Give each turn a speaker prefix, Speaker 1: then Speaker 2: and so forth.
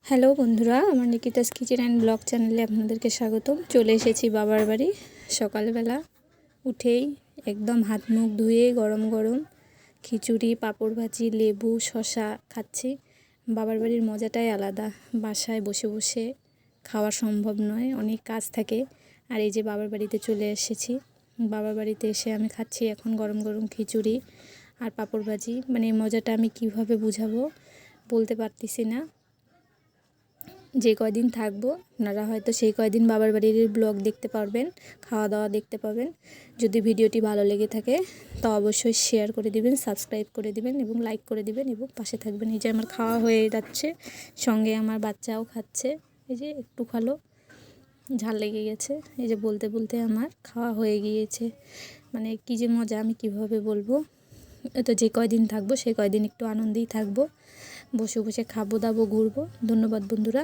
Speaker 1: Hello বন্ধুরা, আমার নিকিতাস kitchen and blog চ্যানেলে আপনাদেরকে স্বাগতম। চলে এসেছি বাবার বাড়ি। সকালবেলা উঠেই একদম হাত মুখ ধুয়ে গরম গরম খিচুড়ি, পাঁপড় ভাজি, লেবু, শসা খাচ্ছি। বাবার বাড়ির মজাটাই আলাদা। বাসায় বসে বসে খাওয়া সম্ভব নয়, অনেক কাজ থাকে। আর এই যে বাবার বাড়িতে চলে এসেছি। বাবার বাড়িতে এসে আমি খাচ্ছি এখন গরম গরম খিচুড়ি আর পাঁপড় ভাজি। মানে এই মজাটা আমি কিভাবে বুঝাবো বলতে পারতেছি না। যে কয়দিন থাকবো আপনারা হয়তো সেই কয়দিন বাবার বাড়ির ব্লগ দেখতে পারবেন, খাওয়া দাওয়া দেখতে পাবেন। যদি ভিডিওটি ভালো লেগে থাকে তো অবশ্যই শেয়ার করে দিবেন, সাবস্ক্রাইব করে দিবেন এবং লাইক করে দিবেন এবং পাশে থাকবেন। এই যে আমার খাওয়া হয়ে যাচ্ছে, সঙ্গে আমার বাচ্চাও খাচ্ছে। এই যে একটু খালো, ঝাল লেগে গেছে। এই যে বলতে বলতে আমার খাওয়া হয়ে গিয়েছে। মানে কী যে মজা আমি কিভাবে বলবো। তো যে কয়দিন থাকবো সেই কয়দিন একটু আনন্দেই থাকবো, বসে বসে খাবো দাবো, ঘুরবো। ধন্যবাদ বন্ধুরা।